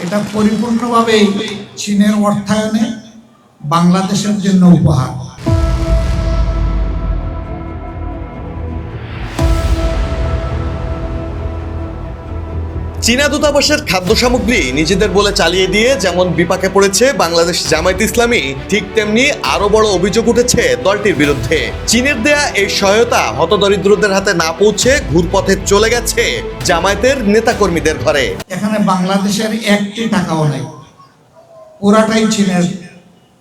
এটা পরিপূর্ণভাবেই চীনের অর্থায়নে বাংলাদেশের জন্য উপহার। চীনা দূতাবাসের খাদ্য সামগ্রী নিজেদের বলে চালিয়ে দিয়ে যেমন বিপাকে পড়েছে বাংলাদেশ জামায়াত ইসলামী, ঠিক তেমনি আরো বড় অভিযোগ উঠেছে দলটির বিরুদ্ধে। চীনের দেয়া এই সহায়তা হতদরিদ্রদের হাতে না পৌঁছে ঘুরপথে চলে গেছে জামায়াতের নেতাকর্মীদের ঘরে। এখানে বাংলাদেশের একটি টাকাও নেই, পুরাটাই চীনের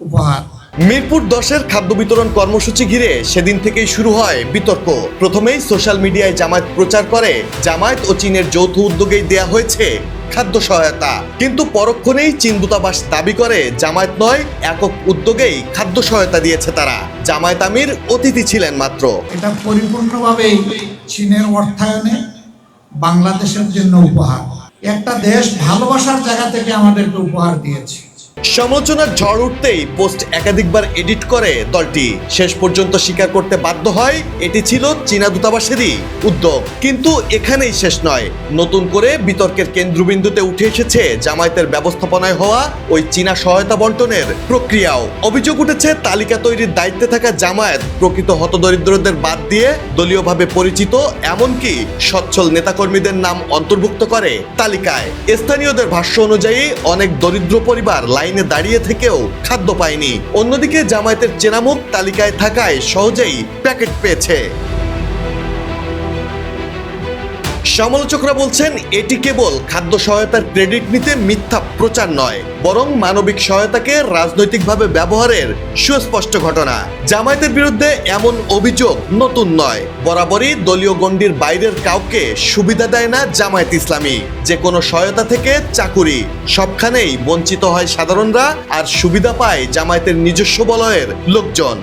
উপহার। মিরপুর 10-এর খাদ্য বিতরণ কর্মসূচি ঘিরে সেদিন থেকেই শুরু হয় বিতর্ক। প্রথমেই সোশ্যাল মিডিয়ায় জামায়াত প্রচার করে জামায়াত ও চীনের যৌথ উদ্যোগেই দেয়া হয়েছে খাদ্য সহায়তা, কিন্তু পরক্ষণেই চীন দূতাবাস দাবি করে জামায়াত নয়, একক উদ্যোগেই খাদ্য সহায়তা দিয়েছে তারা। জামায়াত আমির অতিথি ছিলেন মাত্র। এটা পরিপূর্ণভাবেই চীনের অর্থায়নে বাংলাদেশের জন্য উপহার। একটা দেশ ভালোবাসার জায়গা থেকে আমাদেরকে উপহার দিয়েছে। সমালোচনার ঝড় উঠতেই পোস্ট একাধিকবার এডিট করে দলটি। শেষ পর্যন্ত স্বীকার করতে বাধ্য হয় এটি ছিল চীনা দূতাবাসেরই উদ্যোগ। কিন্তু এখানেই শেষ নয়, নতুন করে বিতর্কের কেন্দ্রবিন্দুতে উঠে এসেছে জামায়াতের ব্যবস্থাপনায় হওয়া ওই চীনা সহায়তা বন্টনের প্রক্রিয়াও। অভিযোগ উঠেছে তালিকা তৈরির দায়িত্বে থাকা জামায়াত প্রকৃত হতদরিদ্রদের বাদ দিয়ে দলীয়ভাবে পরিচিত এমনকি সচ্ছল নেতাকর্মীদের নাম অন্তর্ভুক্ত করে তালিকায়। স্থানীয়দের ভাষ্য অনুযায়ী অনেক দরিদ্র পরিবার লাইনে দাঁড়িয়ে থেকেও খাদ্য পায়নি। অন্যদিকে জামায়াতের চেনামুখ তালিকায় থাকায় সহজেই প্যাকেট পেয়েছে। সমালোচকরা বলছেন এটি কেবল খাদ্য সহায়তার ক্রেডিট নিতে মিথ্যা প্রচার নয়, বরং মানবিক সহায়তাকে রাজনৈতিকভাবে ব্যবহারের সুস্পষ্ট ঘটনা। জামায়াতের বিরুদ্ধে এমন অভিযোগ নতুন নয়, বরাবরই দলীয় গণ্ডির বাইরের কাউকে সুবিধা দেয় না জামায়াত ইসলামী। যে কোনো সহায়তা থেকে চাকুরি, সবখানেই বঞ্চিত হয় সাধারণরা, আর সুবিধা পায় জামায়াতের নিজস্ব বলয়ের লোকজন।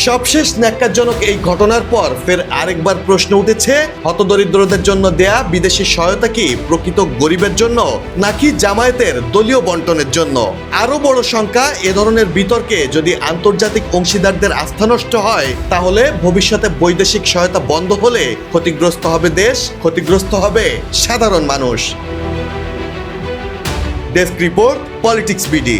সবশেষ ন্যাক্কারজনক এই ঘটনার পর ফের আরেকবার প্রশ্ন উঠেছে, হতদরিদ্রদের জন্য দেয়া বিদেশি সহায়তা কি প্রকৃত গরিবের জন্য নাকি জামায়াতের দলীয় বন্টনের জন্য? আরো বড় শঙ্কা, এ ধরনের বিতর্কে যদি আন্তর্জাতিক অংশীদারদের আস্থা নষ্ট হয়, তাহলে ভবিষ্যতে বৈদেশিক সহায়তা বন্ধ হলে ক্ষতিগ্রস্ত হবে দেশ, ক্ষতিগ্রস্ত হবে সাধারণ মানুষ। Desk report, politics BD.